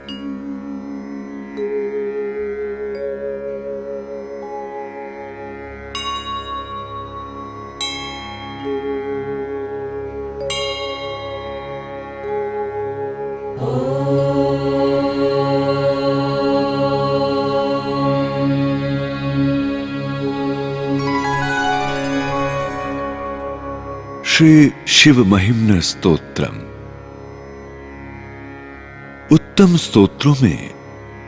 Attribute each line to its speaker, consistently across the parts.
Speaker 1: श्री शिव महिम्न स्तोत्रम। उत्तम स्तोत्रों में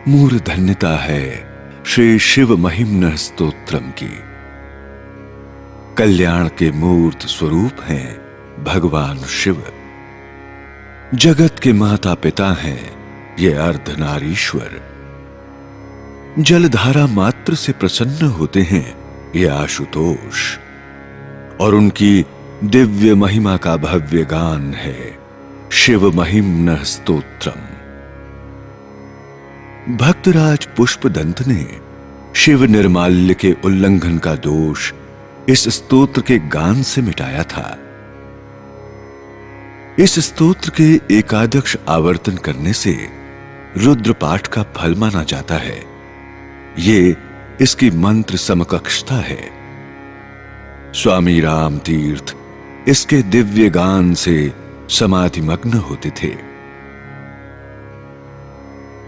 Speaker 1: मूर्धन्यता है श्री शिव महिम्न स्तोत्रम की। कल्याण के मूर्त स्वरूप हैं भगवान शिव। जगत के माता पिता हैं ये अर्धनारीश्वर। जलधारा मात्र से प्रसन्न होते हैं ये आशुतोष, और उनकी दिव्य महिमा का भव्य गान है शिव महिम्न स्तोत्रम। भक्तराज पुष्पदंत ने शिव निर्माल्य के उल्लंघन का दोष इस स्तोत्र के गान से मिटाया था। इस स्तोत्र के एकादश आवर्तन करने से रुद्र पाठ का फल माना जाता है। ये इसकी मंत्र समकक्षता है। स्वामी राम तीर्थ इसके दिव्य गान से समाधिमग्न होते थे।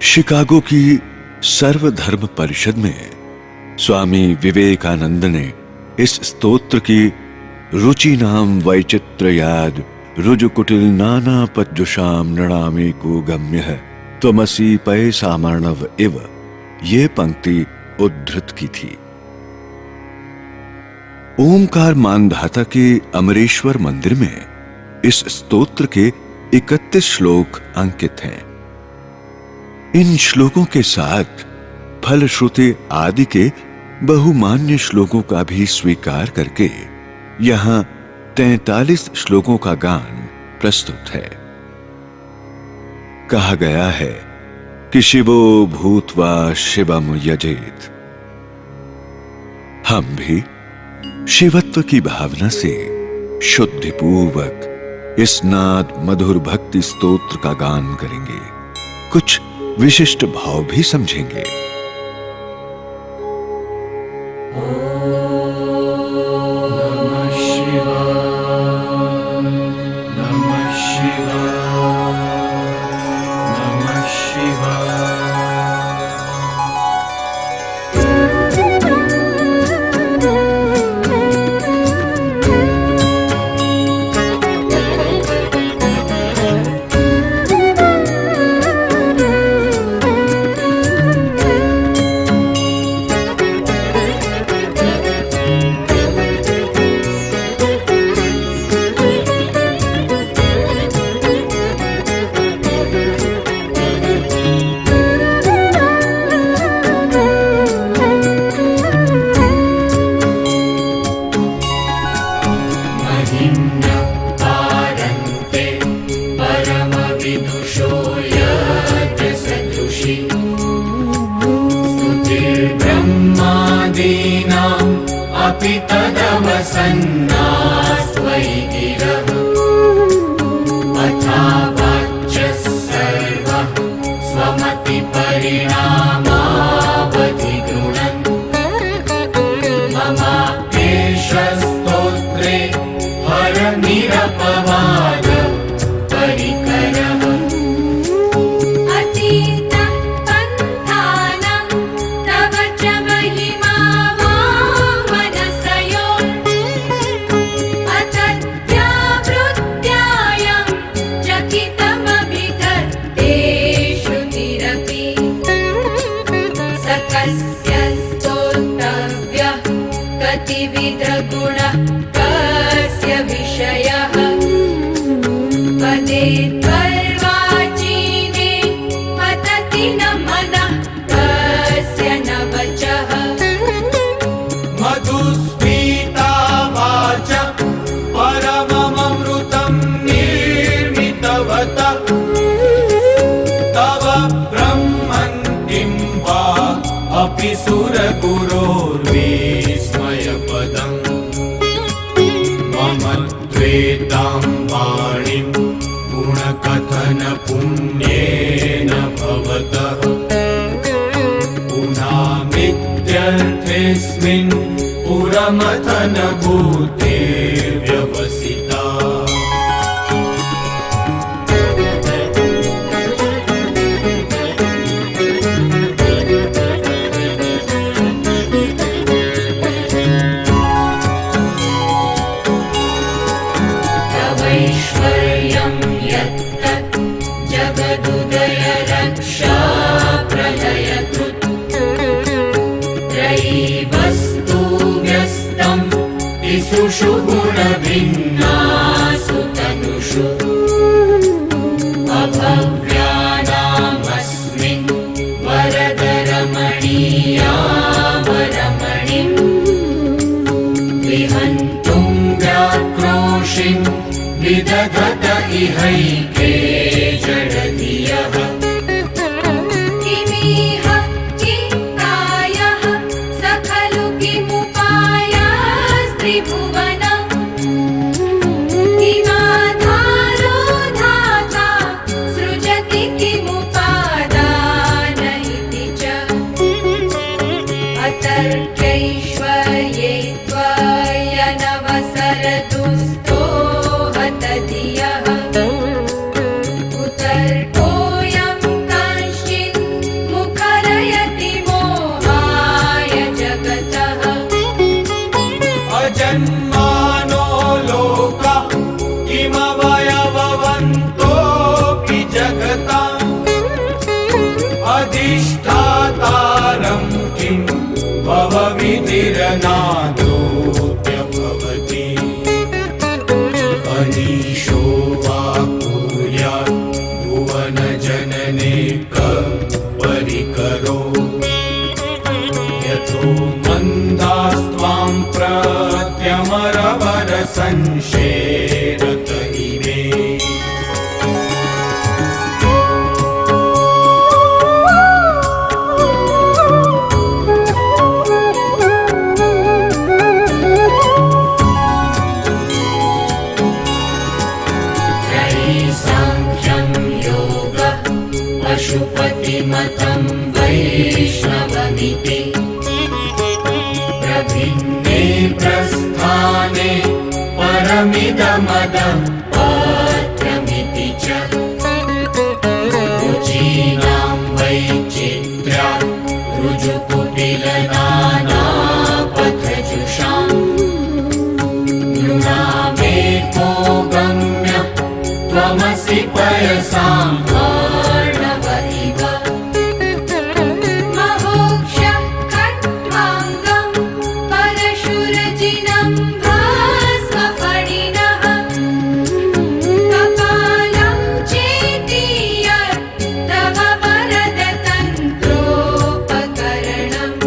Speaker 1: शिकागो की सर्वधर्म परिषद में स्वामी विवेकानंद ने इस स्तोत्र की रुचि नाम वैचित्र्याद रुजुकुटिल नाना पज्जुषाम नृणामे को गम्य त्वमसि पय सामर्णव इव ये पंक्ति उद्धृत की थी। ओमकार मानधाता के अमरेश्वर मंदिर में इस स्तोत्र के 31 श्लोक अंकित हैं। इन श्लोकों के साथ फलश्रुति आदि के बहुमान्य श्लोकों का भी स्वीकार करके यहां 43 श्लोकों का गान प्रस्तुत है। कहा गया है कि शिवो भूत्वा शिवम यजेत। हम भी शिवत्व की भावना से शुद्धिपूर्वक इस नाद मधुर भक्ति स्तोत्र का गान करेंगे। कुछ विशिष्ट भाव भी समझेंगे।
Speaker 2: अपि तदवसन्नास्त्वयि गिरः अथा वाच्यः सर्वः स्वमतिपरिणामावधिगृणन् ममाप्येष स्तोत्रे हरनिरपवाद परिकरः
Speaker 3: कतिविधगुणः कस्य विषयः पदे त्वर्वाचीने पतति न मनः कस्य न वचः
Speaker 2: मधुस्फीता वाच परममृतं निर्मितवतः तव ब्रह्मन् किं वा अपि सुरगुरोर्विस्मयपदम् मम त्वेतां वाणीं गुणकथामृतवर्षिणीं पुरमथन पुण्येन भवतः पुनामित्यर्थेऽस्मिन् पुरमथन भूते व्यवसिता
Speaker 3: तवैश्वर्यं यत्तत् जगदुदय रक्षा प्रलयकृत् त्रयीवस्तु व्यस्तम् तिसृषु गुणभिन्नासु तनुषु अभव्यानामस्मिन् वरदरमणीयामरमणिम् विहन्तुं व्याक्रोशिम् विदधत इहैके जडधियः किमिह किङ्कायः स खलु किमुपायास्त्रिभुवनम् किमाधारो धाता सृजति किमुपादान इति च अतर्क्यैश्वर्ये त्वयनवसरतुस्तोहतधियः कुतर्कोऽयं कांश्चिन् मुखरयति मोहाय जगतः
Speaker 2: अजन्मानो लोका किमवयववन्तोऽपि जगताम् अधिष्ठातारं किं भवविधिरनादोऽप्य भवति अनीशो वा कुर्यात् भुवनजनने कः परिकरो यतो मन्दास्त्वां प्रत्यमरवरसंशेरत इमे
Speaker 3: त्रयीसाङ्ख्यं योगः पशुपतिमतं वैष्णवमिति प्रभिन्ने प्रस्थाने परमिदमदः पात्रमिति च रुचीनां वैचित्र्यात् ऋजुकुटिलनानापथजुषाम् नृणामेको गम्यः त्वमसि पयसां अर्णव इव महोक्षः खट्वाङ्गं परशुरजिनं भास्वफणिनः कपालं चेतीयत् तव वरदतन्त्रोपकरणम्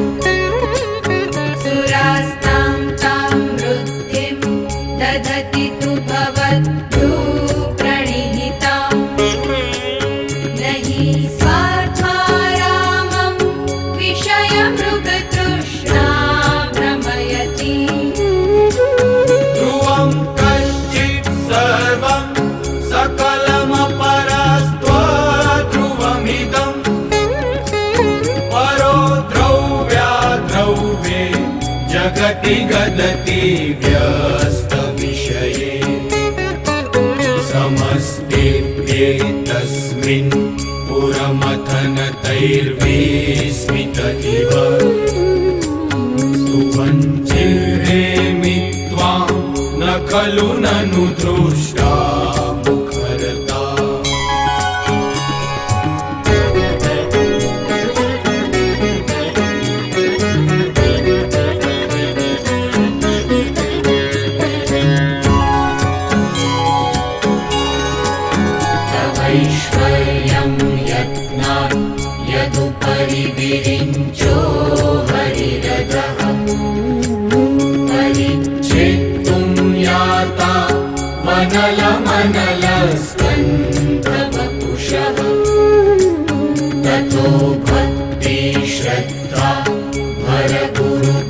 Speaker 3: सुरास्तां तां वृद्धिं दधति तु भवद्भ्रूप्रणिहिताम् न हि स्वार्थारामं विषयमृगतृष्णा भ्रमयति
Speaker 2: ध्रुवं कश्चित् सर्वं सकलमपरस्त्वध्रुवमिदम् परो द्रव्याद्रव्ये जगति गदति व्यस्तविषये समस्तेऽप्येतस्मिन् पुरमथनतैर्विस्मित इव स्तुवञ्चिरेमि त्वां न खलु ननु दृष्टा मुखरता
Speaker 3: तवैश्वर्यं यत्नात् यदुपरि विरिञ्चो हरिरथः परिच्छेत्तुं याता वनलमनलस्कन्धवपुषः ततो भक्ति श्रद्धा भरगुरुगुणभ्यां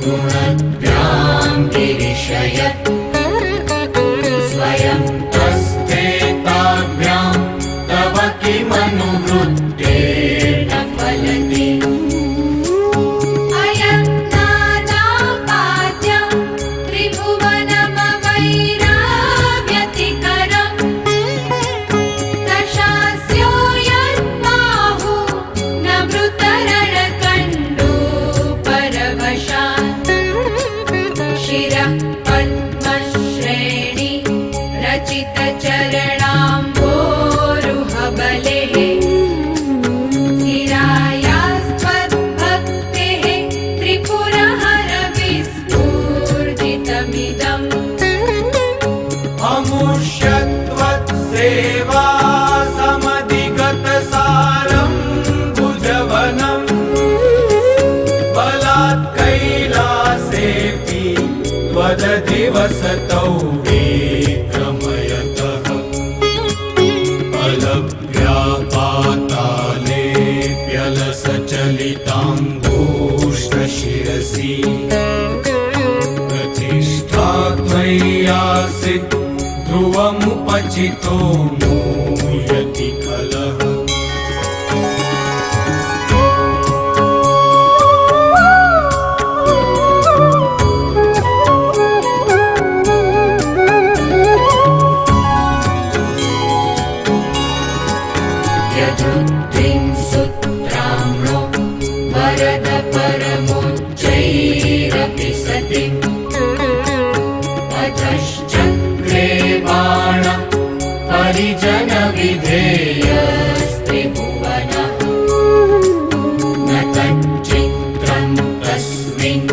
Speaker 3: गिरिशयत् स्वयं तस्ते ताभ्यां तव मनुवृत्तेर्न फलति
Speaker 4: अयत्नादापाद्यं त्रिभुवनमवैराव्यतिकरम् दशास्यो यद्बाहु न भृतरणकण्डूपरवशात् शिरः पद्मश्रेणी रचितचरणाम्भोरुहबलेः स्थिरायास्त्वद्भक्तेः त्रिपुरहरविस्फूर्जितमिदम्
Speaker 2: अमुष्यत्वत्सेवा समधिगतसारं भुजवनम् बलात् कैलासेऽपि त्वदधिवसतौ विक्रमयतः अलव्यापातालेऽप्यलसचलिताङ्गूष्ठशिरसि प्रतिष्ठा त्वय्यासीत् ध्रुवमुपचितो मूयति खलः
Speaker 3: यदुत्तिंसुत्राम्नो वरद परमोच्चैरपि सतिम् अधश्चक्रे बाण परिजनविधेयस्त्रिभुवनः न तच्चित्रं तस्मिन्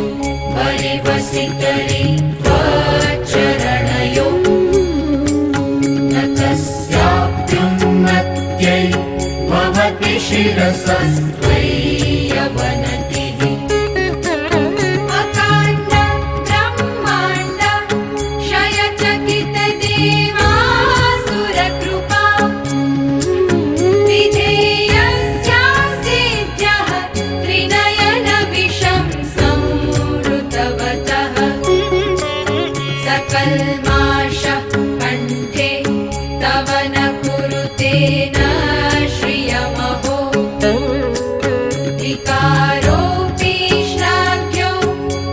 Speaker 3: वरिवसितरि त्वच्चरणयो न तस्याप्युन्नत्यै भवति शिरसस्त्वय्यवनतिः
Speaker 4: अकाण्ड ब्रह्माण्ड क्षयचकितदेवासुरकृपा विधेयस्यासीद्यः त्रिनयनविषं संवृतवतः सकल्माषः कण्ठे तव न कुरुते न श्रियमहो विकारोऽपि श्लाघ्यो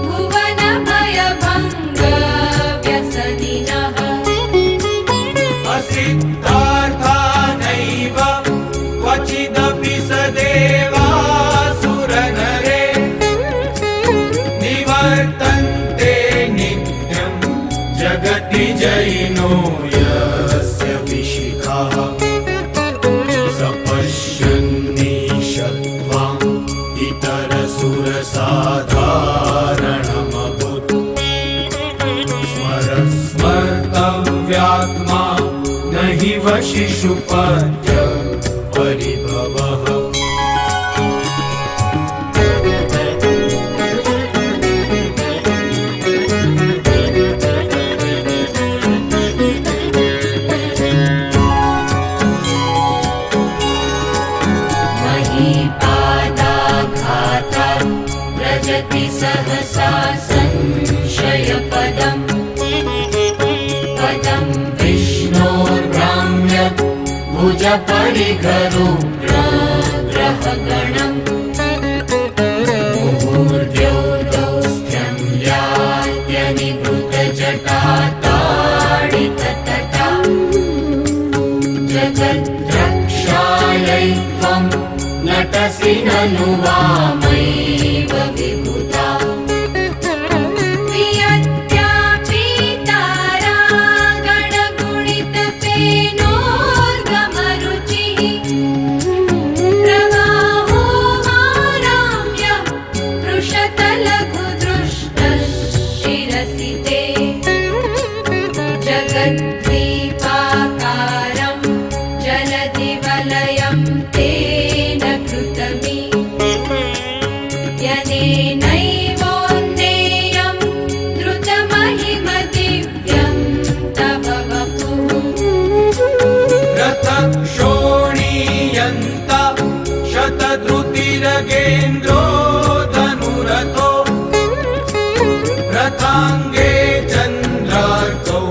Speaker 4: भुवनभयभङ्गव्यसनिनः
Speaker 2: असिद्धार्थानैव क्वचिदपि स देवासुरनरे निवर्तन्ते नित्यं जगति जैनो यस्य विशिखाः स पश्यन्नीशत्वाम् इतरसुरसाधारणमभूत् स्मर्तव्यात्मा न हि वशिषुपद्य परिभवः
Speaker 3: महीपादाघातात् व्रजति सहसा संशयपदम् पदं विष्णोर्भ्राम्य भुजपरिघरुग्रहगणम् मुहूर्द्योदौस्त्यं यात्यनिवृतजटाताडिततटा जगद्रक्षायै त्वं नटसि ननु वामैव विभुता
Speaker 4: वियत्यापीतारागणगुणितफेनोर्गमरुचिः प्रवाहो वाराम्यः पृषतलघुदृष्टः शिरसि ते जगद्द्वीपाकारं जलधिवलयं तेन कृतमि यनेनैवोन्नेयं द्रुतमहिमदिव्यं तव वपुः
Speaker 2: रथक्षोणीयन्त शतद्रुतिरगेन्द्रो धनुरथो रथाङ्गे चन्द्रार्कौ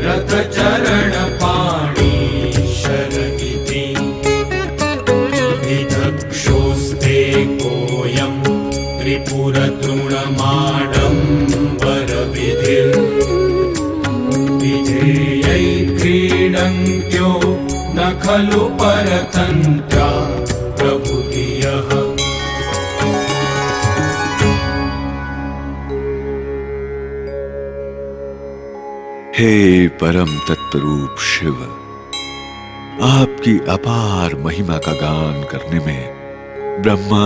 Speaker 2: रथचरणपाणि शर इति सिन्दूरतृणमाडम्बरविधिर् विधेयै क्रीडन्त्यो न खलु परतन्त्रा प्रभुधियः।
Speaker 1: हे परम तत्वरूप शिव, आपकी अपार महिमा का गान करने में ब्रह्मा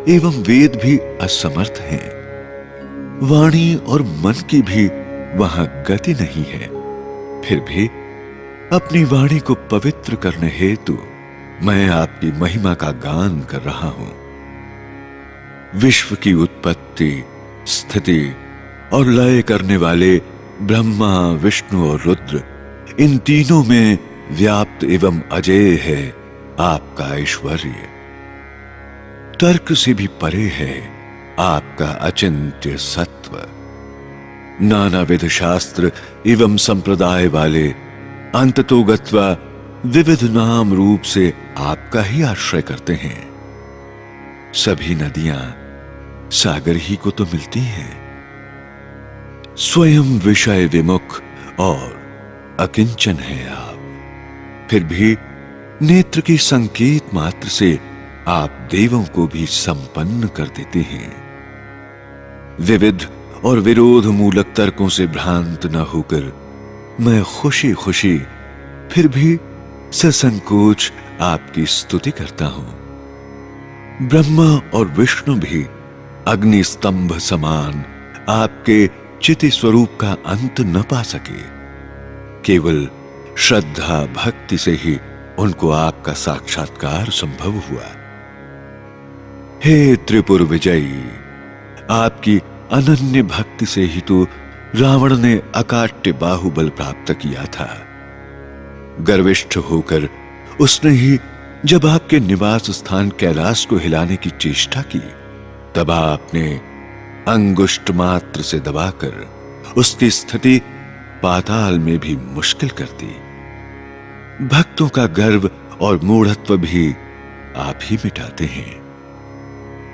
Speaker 1: एवं वेद भी असमर्थ हैं। वाणी और मन की भी वहां गति नहीं है। फिर भी अपनी वाणी को पवित्र करने हेतु मैं आपकी महिमा का गान कर रहा हूं। विश्व की उत्पत्ति, स्थिति और लय करने वाले ब्रह्मा, विष्णु और रुद्र, इन तीनों में व्याप्त एवं अजेय है आपका ऐश्वर्य। तर्क से भी परे है आपका अचिंत्य सत्व। नानाविध शास्त्र एवं संप्रदाय वाले अंततो गत्वा विविध नाम रूप से आपका ही आश्रय करते हैं। सभी नदियां सागर ही को तो मिलती हैं। स्वयं विषय विमुख और अकिंचन है आप, फिर भी नेत्र के संकेत मात्र से आप देवों को भी संपन्न कर देते हैं। विविध और विरोध मूलक तर्कों से भ्रांत न होकर मैं खुशी खुशी फिर भी ससंकोच आपकी स्तुति करता हूं। ब्रह्मा और विष्णु भी अग्नि स्तंभ समान आपके चिति स्वरूप का अंत न पा सके। केवल श्रद्धा भक्ति से ही उनको आपका साक्षात्कार संभव हुआ। हे त्रिपुर विजयी, आपकी अनन्य भक्ति से ही तो रावण ने अकाट्य बाहुबल प्राप्त किया था। गर्विष्ठ होकर उसने ही जब आपके निवास स्थान कैलाश को हिलाने की चेष्टा की, तब आपने अंगुष्ठ मात्र से दबाकर उसकी स्थिति पाताल में भी मुश्किल कर दी। भक्तों का गर्व और मूढ़त्व भी आप ही मिटाते हैं।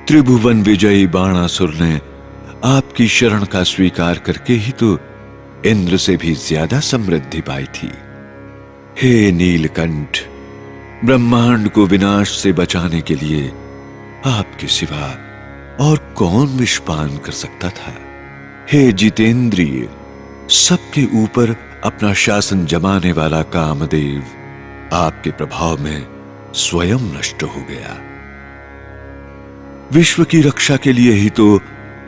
Speaker 1: त्रिभुवन विजयी बाणासुर ने आपकी शरण का स्वीकार करके ही तो इंद्र से भी ज्यादा समृद्धि पाई थी। हे नीलकंठ, ब्रह्मांड को विनाश से बचाने के लिए आपके सिवा और कौन विषपान कर सकता था। हे जितेंद्रिय, सबके ऊपर अपना शासन जमाने वाला कामदेव आपके प्रभाव में स्वयं नष्ट हो गया। विश्व की रक्षा के लिए ही तो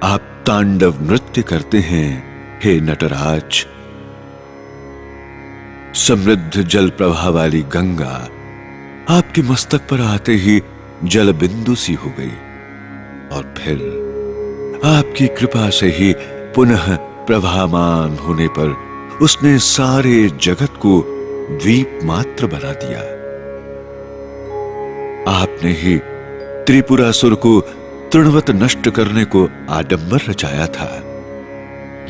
Speaker 1: आप तांडव नृत्य करते हैं। हे नटराज, समृद्ध जल प्रवाह वाली गंगा आपके मस्तक पर आते ही जल बिंदु सी हो गई और फिर आपकी कृपा से ही पुनः प्रवाहमान होने पर उसने सारे जगत को द्वीप मात्र बना दिया। आपने ही त्रिपुरासुर को तृणवत नष्ट करने को आडंबर रचाया था।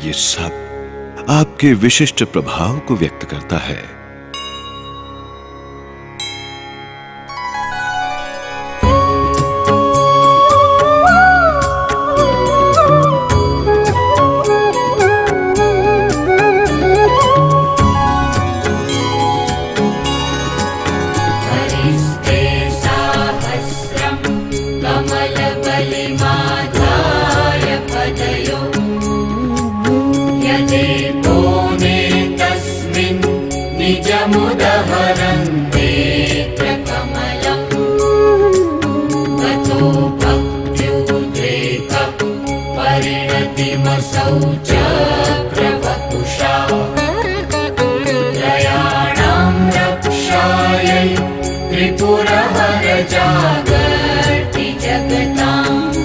Speaker 1: ये सब आपके विशिष्ट प्रभाव को व्यक्त करता है।
Speaker 3: हरिस्ते साहस्रं कमलबलिमाधाय पदयो यदेको नेतस्मिन् निजमुदहरन्ते प्रकमलम् ततो भक्त्युद्रेक परिणतिमसौ च प्रवपुषा त्रयाणां रक्षायै त्रिपुरहर जागर्ति जगताम्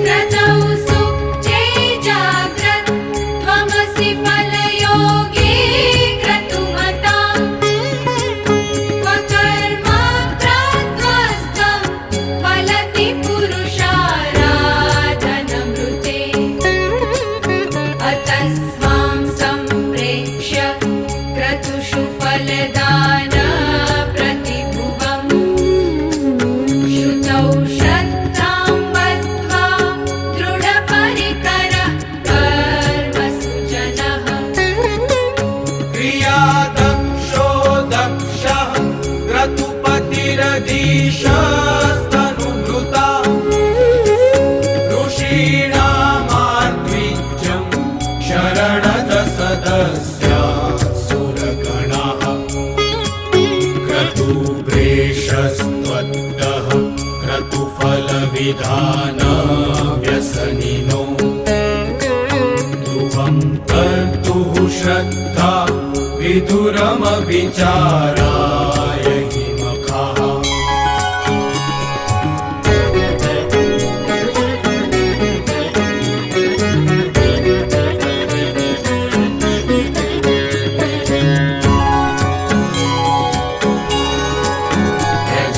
Speaker 4: क्रतौ सुप्ते जाग्रत् त्वमसि फलयोगे क्रतुमताम् स्वकर्म प्रध्वस्तं फलति पुरुषाराधनमृते अतस्त्वां सम्प्रेक्ष्य क्रतुषु फलदान प्रतिभुवम् श्रुतौ श्रद्धा
Speaker 2: जगदीशस्तनुभृता ऋषीणामार्द्विज्यं शरणदसदस्या सुरगणाः क्रतुभ्रेशस्त्वत्तः क्रतुफलविधानव्यसनिनो ध्रुवं कर्तुः श्रद्धा विदुरमविचाराय हि मखाः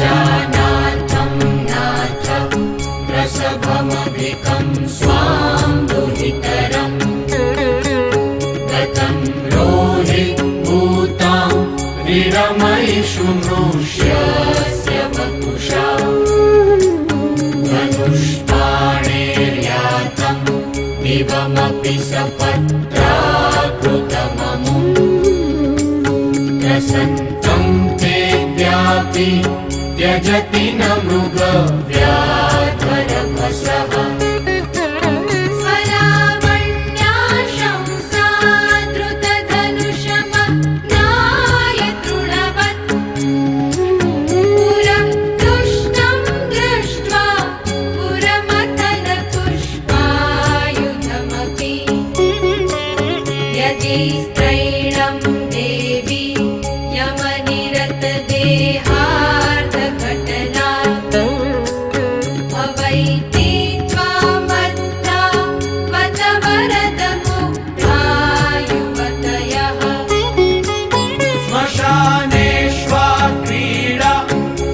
Speaker 3: प्रजानाथं नाथ प्रसभमभिकं स्वां दुहितरम् गतं रोहिभूतां विरमयिषु मृष्यस्य वपुषा धनुष्पाणेर्यातं दिवमपि सपत्राकृतममुम् प्रसन्तं तेऽद्यापि त्यजति न मृगव्याधरभसः
Speaker 4: स्वलावण्याशं साद्रुतधनुषमग्नाय तृणवत् पुरं दुष्टं दृष्ट्वा पुरमथनपुष्पायुधमपि यदि स्त्रैणं देवी यमनिरतदेहार्धघटना भवैति त्वामद्धा वद वरदमुग्धायुवतयः
Speaker 2: श्मशानेष्वा क्रीडा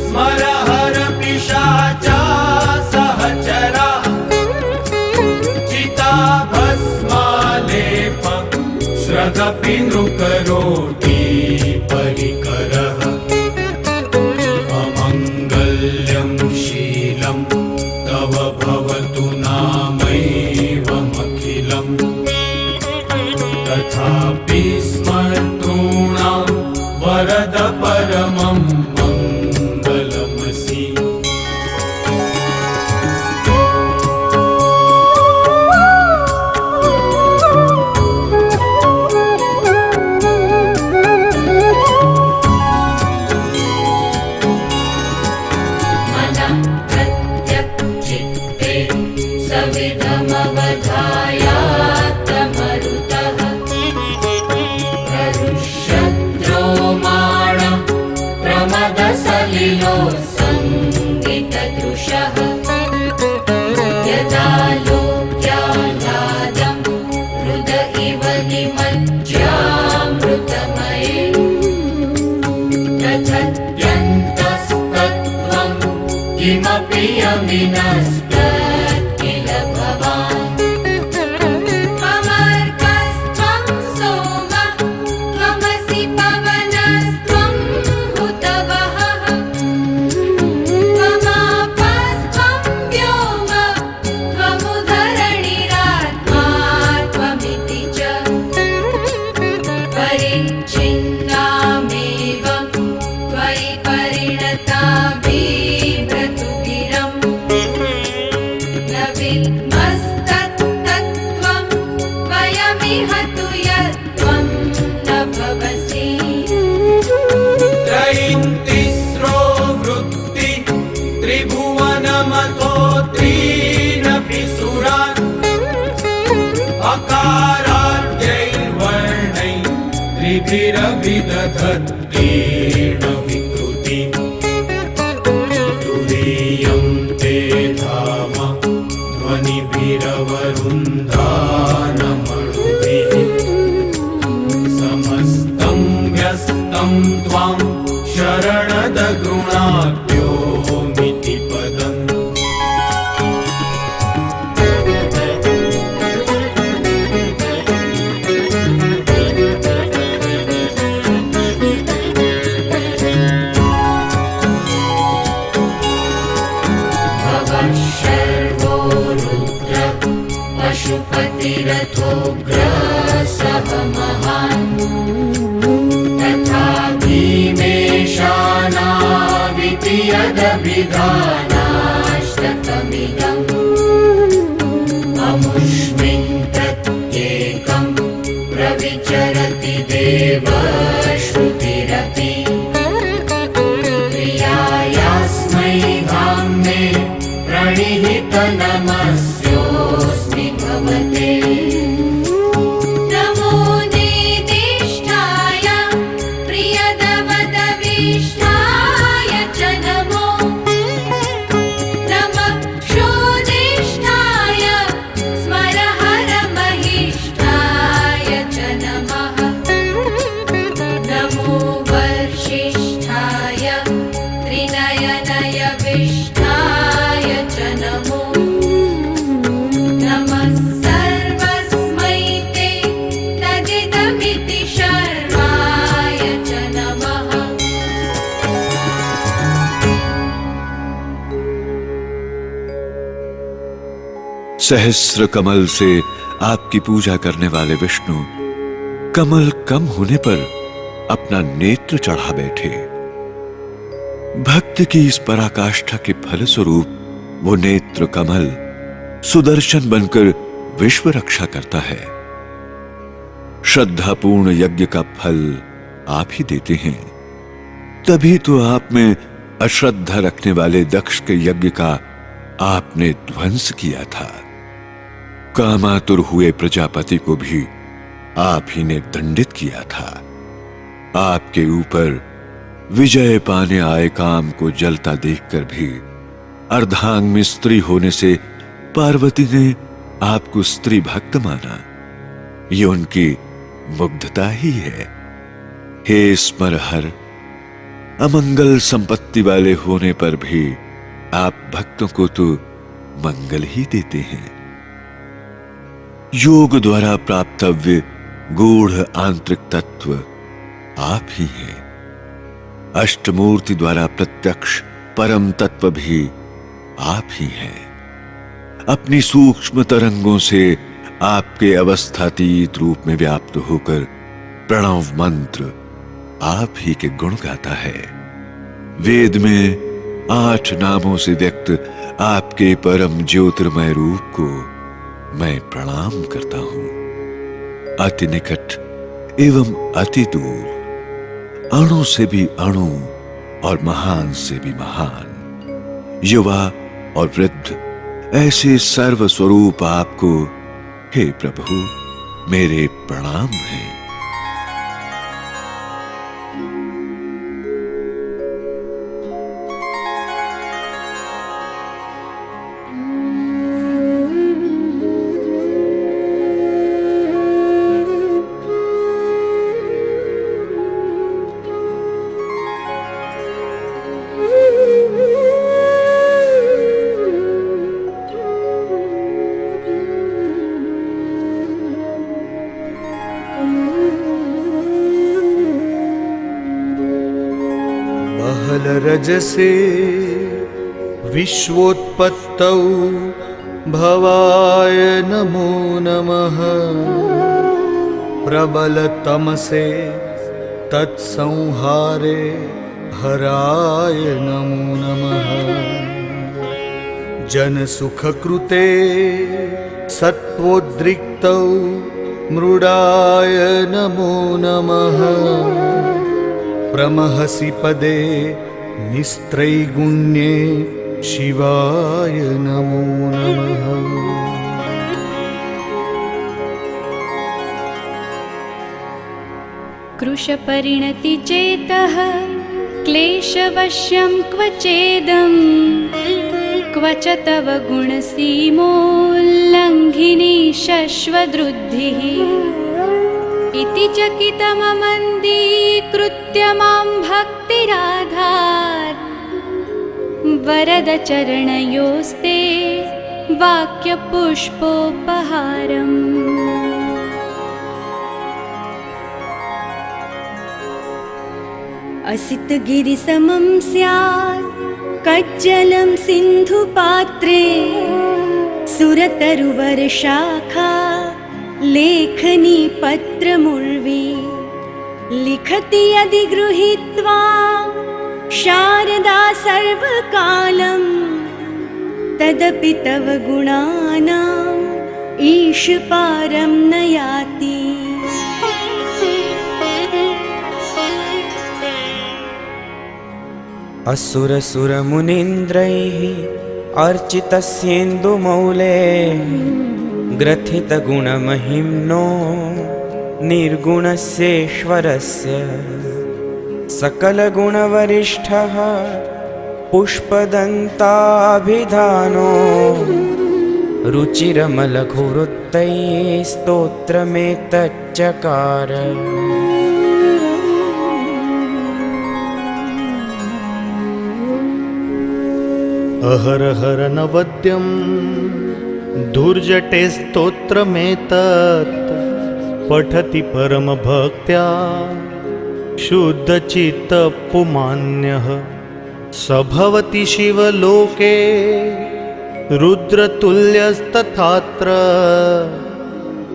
Speaker 2: स्मरहरपिशाचा सहचरा चिताभस्मालेप श्रगपि नृकरोटी परिकरः अमङ्गल्यं शीलं तव भवतु नामैवमखिलम् तथापि स्मर्तॄणां वरद परमं मङ्गलमसि
Speaker 3: मनः प्रत्यक्चित्ते सविधमवधायात्तमरुतः प्ररुष्यद्रोमाण प्रमदसलिलो सङ्गितदृशः यदा लोक्याह्लादं हृद इव निमज्ज्यामृतमये तथत्यन्तस्तत्त्वं किमपि यमिनस्तत् किल भवान्
Speaker 4: त्वमर्कस्त्वं सोम त्वमसि पवनस्त्वं हुतवहः त्वमापस्त्वं व्योम त्वमुधरणिरात्मा त्वमिति च परिच्छिन्नामेवं त्वयि परिणता बिभ्रतु गिरम् न विद्मस्तत्तत्त्वं वयमिह तु यत्त्वं न भवसि
Speaker 2: त्रयीन्तिस्रो वृत्ति त्रिभुवनमतो त्रीनपि सुरान् अकाराद्यैर्वर्णैः त्रिभिरभिदधत्तेन विकृति तुरीयं ते धाम ध्वनिभिरवरुन्धानमणुभिः समस्तं व्यस्तं त्वां शरणदगृणाद्योमिति पदम्
Speaker 3: भवः शर्वो रुद्र पशुपतिरथोग्रसः महान् तथा भीमेशानाविति किमपि यदभिधानाष्टकमिदम् अमुष्मिन् प्रत्येकं प्रविचरति देवश्रुतिरपि प्रियायास्मै धाम्ने प्रणिहितनमस्योऽस्मि भवते
Speaker 4: नमो नेदिष्ठाय प्रियदवदविष्ठाय च नमो नमः क्षोदिष्ठाय स्मरहरमहिष्ठाय च नमः नमो वर्षिष्ठाय त्रिनयनयविष्ठाय च नमो नमः सर्वस्मै ते तदिदमिति शर्वाय च नमः
Speaker 1: सहस्र कमल से आपकी पूजा करने वाले विष्णु कमल कम होने पर अपना नेत्र चढ़ा बैठे। भक्त की इस पराकाष्ठा के फल स्वरूप वो नेत्र कमल सुदर्शन बनकर विश्व रक्षा करता है। श्रद्धापूर्ण यज्ञ का फल आप ही देते हैं। तभी तो आप में अश्रद्धा रखने वाले दक्ष के यज्ञ का आपने ध्वंस किया था। कामातुर हुए प्रजापति को भी आप ही ने दंडित किया था। आपके ऊपर विजय पाने आए काम को जलता देखकर भी अर्धांग में स्त्री होने से पार्वती ने आपको स्त्री भक्त माना। ये उनकी मुग्धता ही है। हे स्मरहर, अमंगल संपत्ति वाले होने पर भी आप भक्तों को तो मंगल ही देते हैं। योग द्वारा प्राप्तव्य गूढ़ आंतरिक तत्व आप ही हैं। अष्टमूर्ति द्वारा प्रत्यक्ष परम तत्व भी आप ही हैं। अपनी सूक्ष्म तरंगों से आपके अवस्थातीत रूप में व्याप्त होकर प्रणव मंत्र आप ही के गुण गाता है। वेद में 8 नामों से व्यक्त आपके परम ज्योतिर्मय रूप को मैं प्रणाम करता हूं। अति निकट एवं अति दूर, अणु से भी अणु और महान से भी महान, युवा और वृद्ध, ऐसे सर्व स्वरूप आपको हे प्रभु मेरे प्रणाम हैं।
Speaker 5: रजसे विश्वोत्पत्तौ भवाय नमो नमः। प्रबलतमसे तत्संहारे हराय नमो नमः। जनसुखकृते सत्त्वोद्रिक्तौ मृडाय नमो नमः। प्रमहसि पदे निस्त्रैगुण्ये शिवाय नमो नमः।
Speaker 6: कृशपरिणति चेतः क्लेशवश्यं क्वचेदं क्व च तव गुणसीमोल्लङ्घिनी शश्वदृद्धिः इति चकितममन्दीकृत्य मां भक्तिराधात् वरद चरणयोस्ते वाक्यपुष्पोपहारम्। असितगिरिसमं स्यात् कज्जलं सिन्धुपात्रे सुरतरुवरशाखा लेखनी पत्रमुर्वी लिखति यदि गृहीत्वा शारदा सर्वकालं तदपि तव गुणानाम् ईश पारं न याति।
Speaker 7: असुरसुरमुनीन्द्रैः अर्चितस्येन्दुमौले ग्रथितगुणमहिम्नो निर्गुणस्येश्वरस्य सकलगुणवरिष्ठः पुष्पदन्ताभिधानो रुचिरमलघुवृत्तैः स्तोत्रमेतच्चकार।
Speaker 5: अहरहर नवद्यं दुर्जटे स्तोत्रमेतत् पठति परमभक्त्या शुद्धचित्तपुमान्यः स भवति शिवलोके रुद्रतुल्यस्तथात्र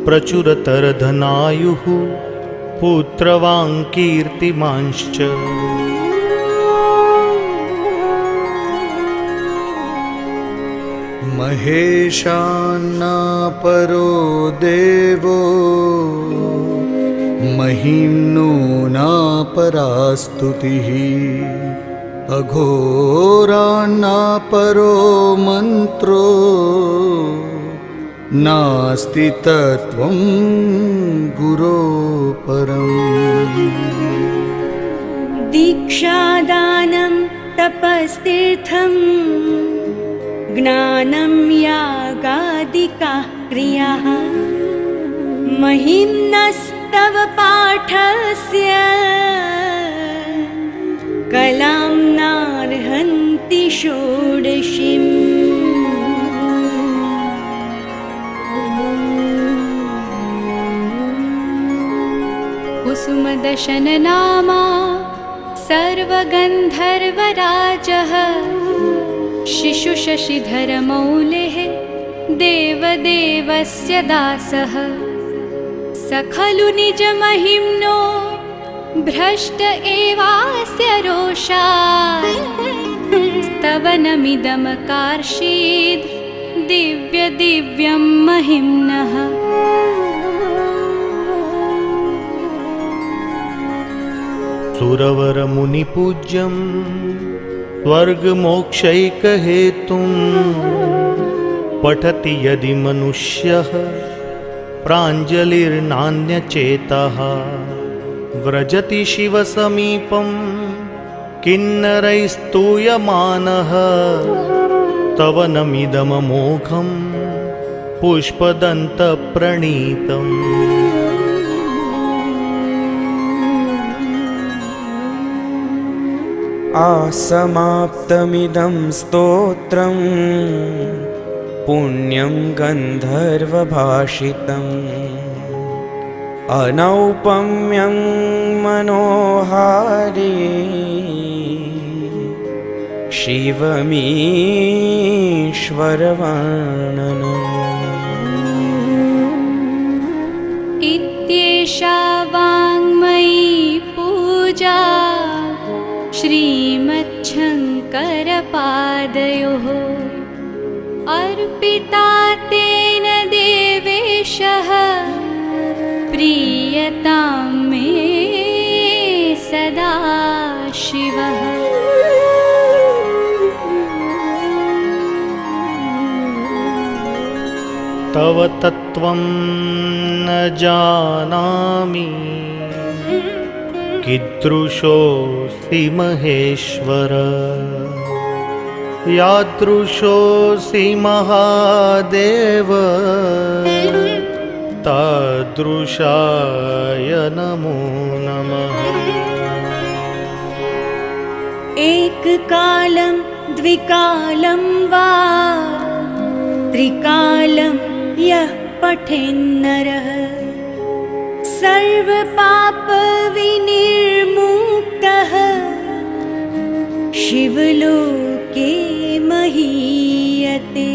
Speaker 5: प्रचुरतरधनायुः पुत्रवान् कीर्तिमांश्च। महेशान्ना परो देवो महिम्नो नापरा स्तुतिः अघोरान्ना परो मन्त्रो नास्ति तत्त्वं गुरो परम्।
Speaker 6: दीक्षादानं तपस्तीर्थं ज्ञानं यागादिकाः क्रियाः महिम्नस्तव पाठस्य कलां नार्हन्ति षोडशीम्। कुसुमदशननामा सर्वगन्धर्वराजः शिशुशशिधरमौलेः देवदेवस्य दासः स खलु निजमहिम्नो भ्रष्ट एवास्य रोषात् स्तवनमिदमकार्षीद् दिव्यदिव्यं महिम्नः।
Speaker 5: सुरवरमुनिपूज्यं स्वर्गमोक्षैकहेतुं पठति यदि मनुष्यः प्राञ्जलिर्नान्यचेतः व्रजति शिवसमीपं किन्नरैस्तूयमानः तव नमिदममोघं पुष्पदन्तप्रणीतम्।
Speaker 7: असमाप्तमिदं स्तोत्रं पुण्यं गन्धर्वभाषितम् अनौपम्यं मनोहारी शिवमीश्वरवर्णनम्।
Speaker 6: इत्येषा वाङ्मयी पूजा श्रीमच्छङ्करपादयोः अर्पिता तेन देवेशः प्रीयतां मे सदा शिवः।
Speaker 5: तव तत्त्वं न जानामि कीदृशोऽसि महेश्वर यादृशोऽसि महादेव तादृशाय नमो नमः।
Speaker 6: एककालं द्विकालं वा त्रिकालं यः पठेन्नरः सर्वपापविनिर्मुक्तः शिवलोके महीयते।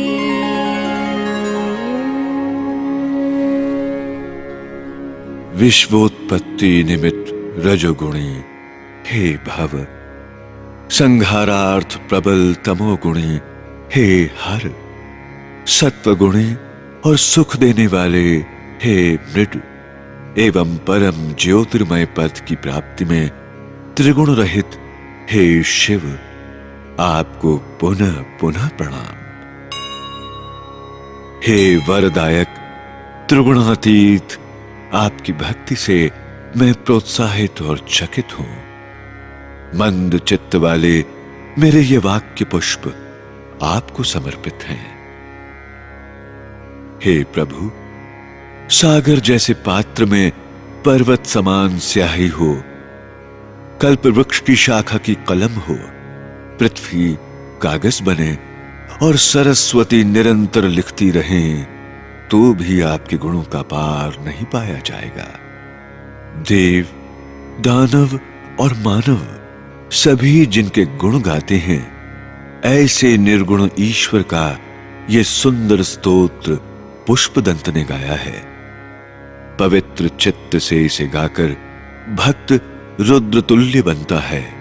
Speaker 1: विश्वोत्पत्ति निमित्त रजोगुणी हे भव संहारार्थ प्रबल तमोगुणी हे हर, सत्वगुणी और सुख देने वाले हे मृड, एवं परम ज्योतिर्मय पद की प्राप्ति में त्रिगुण रहित हे शिव, आपको पुनः पुनः प्रणाम। हे वरदायक त्रिगुणातीत, आपकी भक्ति से मैं प्रोत्साहित और चकित हूं। मंद चित्त वाले मेरे ये वाक्य पुष्प आपको समर्पित हैं। हे प्रभु, सागर जैसे पात्र में पर्वत समान स्याही हो, कल्प वृक्ष की शाखा की कलम हो, पृथ्वी कागज बने और सरस्वती निरंतर लिखती रहें, तो भी आपके गुणों का पार नहीं पाया जाएगा। देव, दानव और मानव सभी जिनके गुण गाते हैं, ऐसे निर्गुण ईश्वर का ये सुंदर स्तोत्र पुष्पदंत ने गाया है। पवित्र चित्त से इसे गाकर भक्त रुद्र तुल्य बनता है,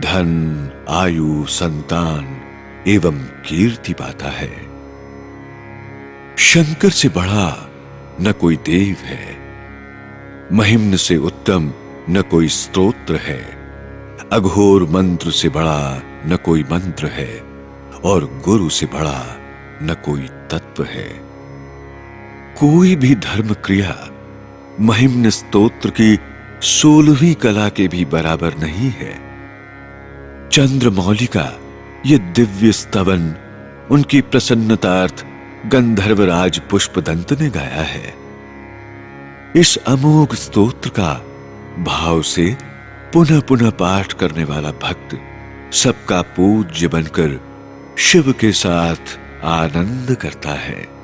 Speaker 1: धन, आयु, संतान एवं कीर्ति पाता है। शंकर से बड़ा न कोई देव है, महिम्न से उत्तम न कोई स्तोत्र है, अघोर मंत्र से बड़ा न कोई मंत्र है, और गुरु से बड़ा न कोई तत्व है। कोई भी धर्म क्रिया महिम्न स्तोत्र की 16वीं कला के भी बराबर नहीं है। चंद्रमौली का ये दिव्य स्तवन उनकी प्रसन्नतार्थ गंधर्वराज पुष्पदंत ने गाया है। इस अमोघ स्तोत्र का भाव से पुनः पुनः पाठ करने वाला भक्त सबका पूज्य बनकर शिव के साथ आनंद करता है।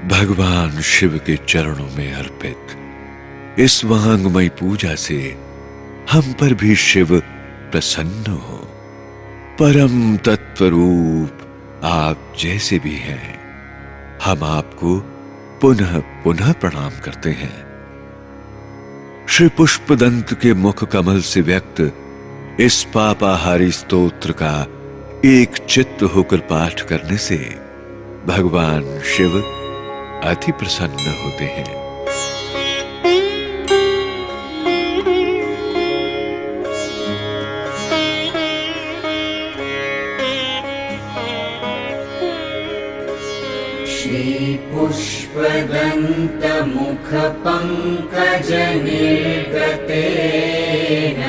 Speaker 1: भगवान शिव के चरणों में अर्पित इस वांगमय पूजा से हम पर भी शिव प्रसन्न हो। परम तत्वरूप आप जैसे भी हैं, हम आपको पुनः पुनः प्रणाम करते हैं। श्री पुष्पदंत के मुख कमल से व्यक्त इस पापाहारी स्तोत्र का एक चित्त होकर पाठ करने से भगवान शिव अति प्रसन्न होते हैं।
Speaker 3: श्रीपुष्पदन्तमुखपङ्कजनिर्गतेन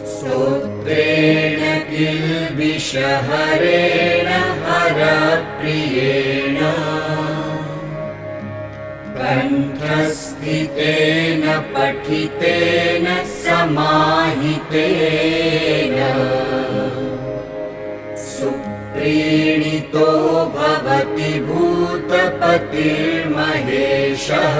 Speaker 3: स्तोत्रेण किल्बिषहरेण हरप्रियेण कण्ठस्थितेन पठितेन समाहितेन प्रीणितो भवति भूतपतिर्महेशः।